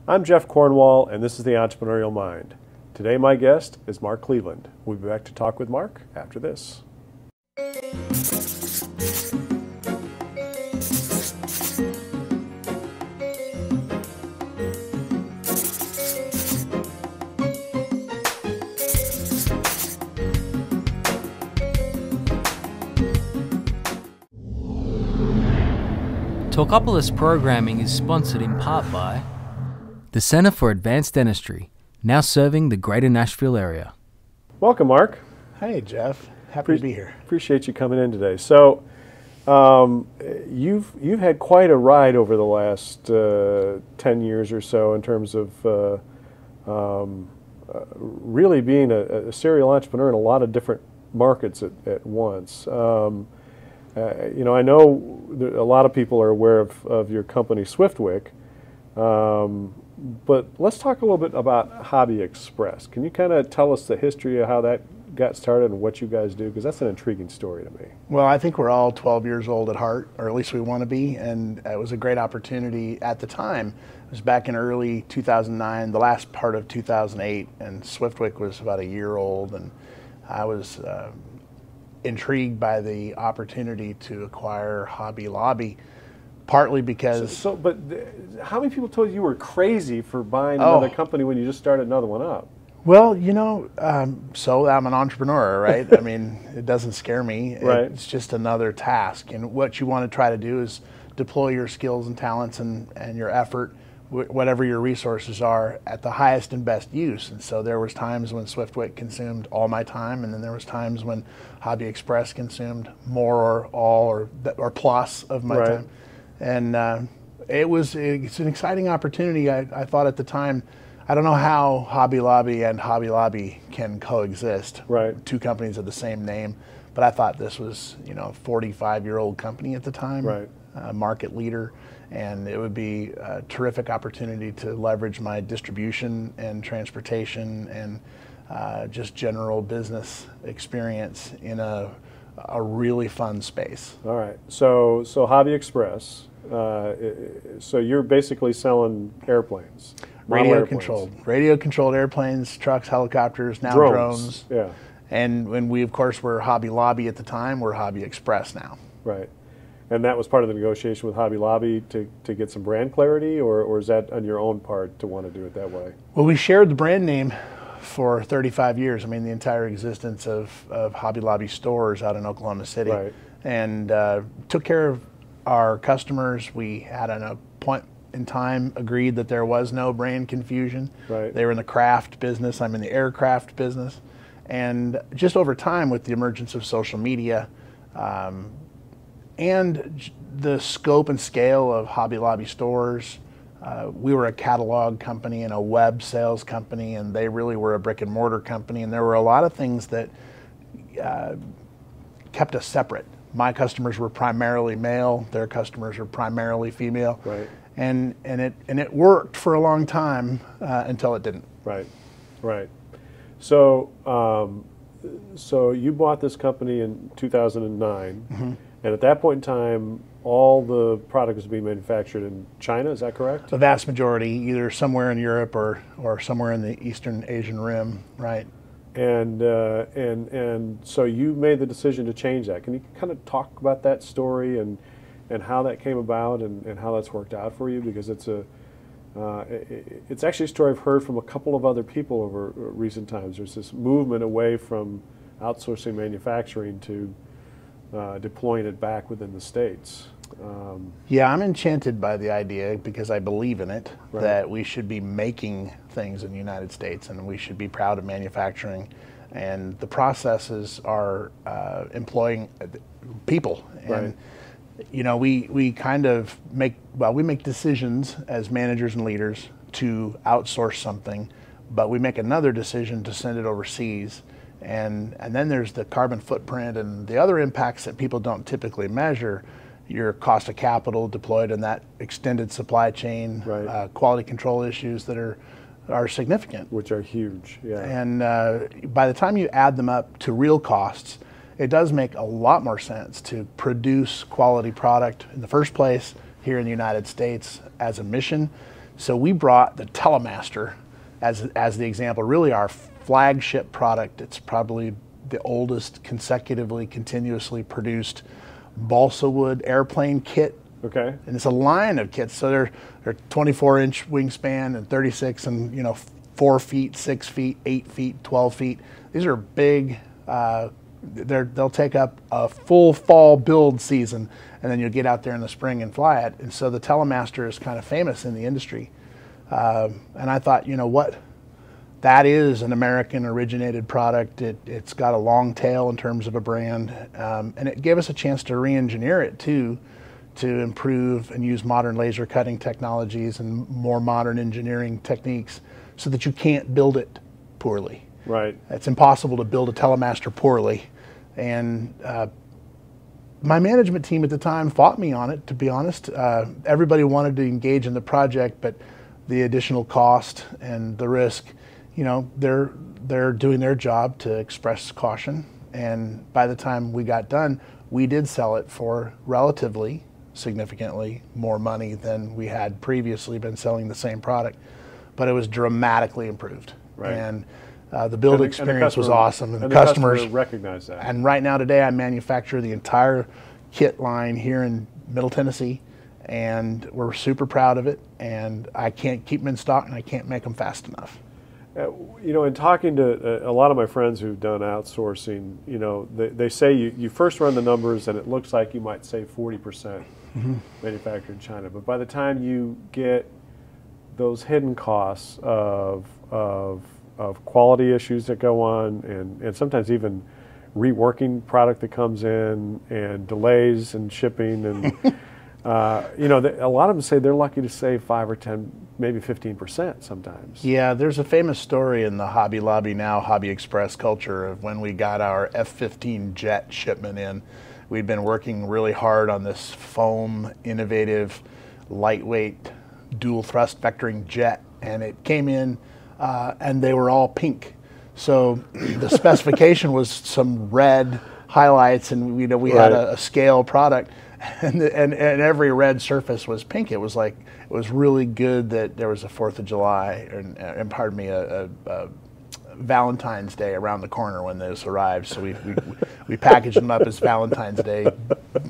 I'm Jeff Cornwall, and this is The Entrepreneurial Mind. Today my guest is Mark Cleveland. We'll be back to talk with Mark after this. Talkapolis programming is sponsored in part by the Center for Advanced Dentistry, now serving the greater Nashville area. Welcome, Mark. Hey, Jeff. Happy to be here. Appreciate you coming in today. So, you've had quite a ride over the last 10 years or so in terms of really being a serial entrepreneur in a lot of different markets at once. I know a lot of people are aware of your company, Swiftwick, but let's talk a little bit about Hobby Express. Can you kind of tell us the history of how that got started and what you guys do? Because that's an intriguing story to me. Well, I think we're all 12 years old at heart, or at least we want to be, and it was a great opportunity at the time. It was back in early 2009, the last part of 2008, and Swiftwick was about a year old, and I was intrigued by the opportunity to acquire Hobby Lobby, partly because... But how many people told you were crazy for buying another company when you just started another one up? Well, so I'm an entrepreneur, right? I mean, it doesn't scare me. Right. It's just another task. And what you want to try to do is deploy your skills and talents and your effort, whatever your resources are, at the highest and best use. And so there was times when Swiftwick consumed all my time, and then there was times when Hobby Express consumed more or all or plus of my time. And it's an exciting opportunity. I thought at the time, I don't know how Hobby Lobby and Hobby Lobby can coexist. Right. Two companies of the same name. But I thought this was, a 45-year-old company at the time, right. Market leader, and it would be a terrific opportunity to leverage my distribution and transportation and just general business experience in a really fun space. All right. So Hobby Express. So you're basically selling airplanes. Radio controlled airplanes, trucks, helicopters, now drones. Yeah. And when we, of course, were Hobby Lobby at the time, we're Hobby Express now. Right. And that was part of the negotiation with Hobby Lobby to get some brand clarity, or is that on your own part to want to do it that way? Well, we shared the brand name for 35 years. I mean, the entire existence of Hobby Lobby stores out in Oklahoma City. Right. And took care of our customers. We had at a point in time agreed that there was no brand confusion. Right. They were in the craft business. I'm in the aircraft business. And just over time, with the emergence of social media and the scope and scale of Hobby Lobby stores, we were a catalog company and a web sales company, and they really were a brick and mortar company. And there were a lot of things that kept us separate. My customers were primarily male. Their customers were primarily female. Right. And it worked for a long time until it didn't. Right. Right. So so you bought this company in 2009, Mm-hmm. and at that point in time, all the product was being manufactured in China. Is that correct? The vast majority, either somewhere in Europe or somewhere in the Eastern Asian Rim, right? And so you made the decision to change that. Can you kind of talk about that story and how that came about and how that's worked out for you? Because it's actually a story I've heard from a couple of other people over recent times. There's this movement away from outsourcing manufacturing to deploying it back within the States. Yeah, I'm enchanted by the idea because I believe in it, Right. that we should be making things in the United States and we should be proud of manufacturing. And the processes are employing people. And, Right. we kind of we make decisions as managers and leaders to outsource something, but we make another decision to send it overseas. And then there's the carbon footprint and the other impacts that people don't typically measure. Your cost of capital deployed in that extended supply chain, Right. Quality control issues that are significant. Which are huge, yeah. And by the time you add them up to real costs, it does make a lot more sense to produce quality product in the first place here in the United States as a mission, So we brought the Telemaster as the example, really our flagship product. It's probably the oldest continuously produced balsa wood airplane kit. Okay. And it's a line of kits. So they're 24-inch wingspan and 36 and 4 feet, 6 feet, 8 feet, 12 feet. These are big. They'll take up a full fall build season, and then you'll get out there in the spring and fly it. And so the Telemaster is kind of famous in the industry. And I thought, what? That is an American originated product. It's got a long tail in terms of a brand. And it gave us a chance to re-engineer it too, to improve and use modern laser cutting technologies and more modern engineering techniques so that you can't build it poorly. Right. It's impossible to build a Telemaster poorly. And my management team at the time fought me on it, to be honest. Everybody wanted to engage in the project, but the additional cost and the risk, they're doing their job to express caution. And by the time we got done, we did sell it for relatively significantly more money than we had previously been selling the same product, but it was dramatically improved. Right. And the build experience was awesome, and the customers recognize that. And right now today I manufacture the entire kit line here in Middle Tennessee, and we're super proud of it, and I can't keep them in stock and I can't make them fast enough. In talking to a lot of my friends who've done outsourcing, they say you first run the numbers and it looks like you might save 40% manufactured in China, but by the time you get those hidden costs of quality issues that go on, and sometimes even reworking product that comes in, and delays in shipping, and a lot of them say they're lucky to save 5 or 10, maybe 15% sometimes. Yeah, there's a famous story in the Hobby Lobby now, Hobby Express culture, of when we got our F-15 jet shipment in. We'd been working really hard on this foam, innovative, lightweight, dual thrust vectoring jet, and it came in and they were all pink. So the specification was some red highlights, and we had a scale product, and every red surface was pink. It was really good that there was a 4th of July, and pardon me, a Valentine's Day around the corner when those arrived. So we packaged them up as Valentine's Day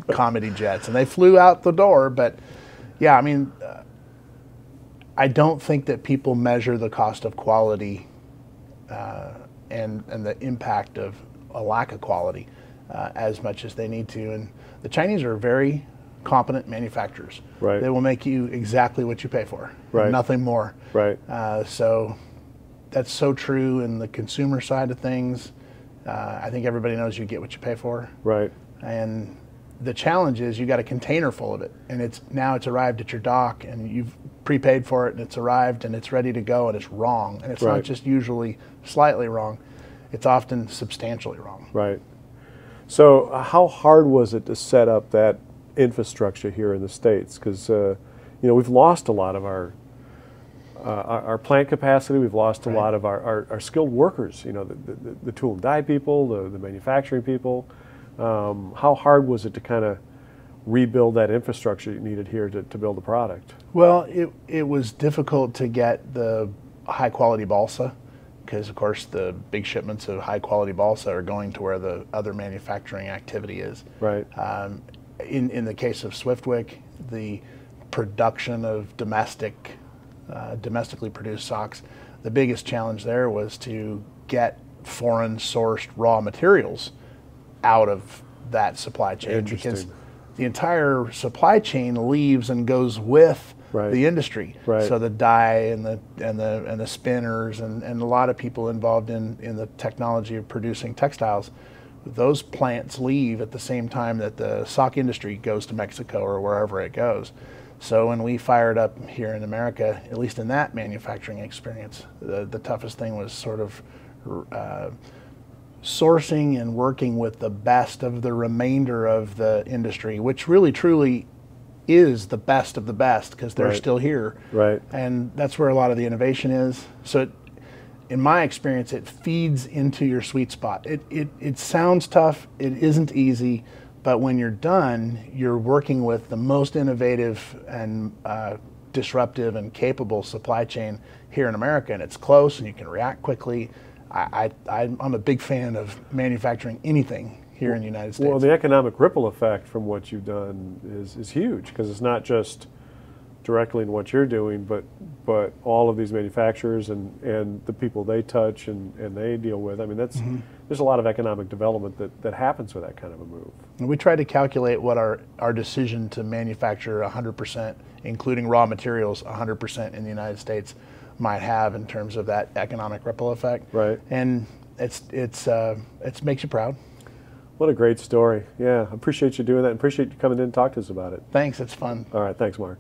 comedy jets, and they flew out the door. But yeah, I mean, I don't think that people measure the cost of quality and the impact of a lack of quality as much as they need to. And the Chinese are very competent manufacturers. Right. They will make you exactly what you pay for, right. Nothing more. Right. So that's so true in the consumer side of things. I think everybody knows you get what you pay for. Right. And the challenge is you got a container full of it, and now it's arrived at your dock, and you've prepaid for it, and it's arrived, and it's ready to go, and it's wrong. And it's right. not just usually slightly wrong; it's often substantially wrong. Right. So, how hard was it to set up that infrastructure here in the States? Because we've lost a lot of our plant capacity. We've lost a lot of our skilled workers. The tool and die people, the manufacturing people. How hard was it to kind of rebuild that infrastructure you needed here to build the product? Well, it was difficult to get the high quality balsa, because of course the big shipments of high quality balsa are going to where the other manufacturing activity is. Right. In the case of Swiftwick, the production of domestically produced socks, the biggest challenge there was to get foreign sourced raw materials out of that supply chain, because the entire supply chain leaves and goes with right. the industry. Right. So the dye and the spinners and a lot of people involved in the technology of producing textiles, those plants leave at the same time that the sock industry goes to Mexico or wherever it goes. So when we fired up here in America, at least in that manufacturing experience, the toughest thing was sort of sourcing and working with the best of the remainder of the industry, which really truly is the best of the best, because they're right. still here. Right. And that's where a lot of the innovation is. So in my experience, it feeds into your sweet spot. It sounds tough, it isn't easy, but when you're done, you're working with the most innovative and disruptive and capable supply chain here in America, and it's close and you can react quickly. I'm a big fan of manufacturing anything here in the United States. Well, the economic ripple effect from what you've done is huge, because it's not just directly in what you're doing, but all of these manufacturers and the people they touch and they deal with. I mean, there's a lot of economic development that happens with that kind of a move. And we try to calculate what our decision to manufacture 100%, including raw materials, 100% in the United States might have in terms of that economic ripple effect. Right. And it makes you proud. What a great story. Yeah, I appreciate you doing that. Appreciate you coming in and talking to us about it. Thanks, it's fun. All right, thanks, Mark.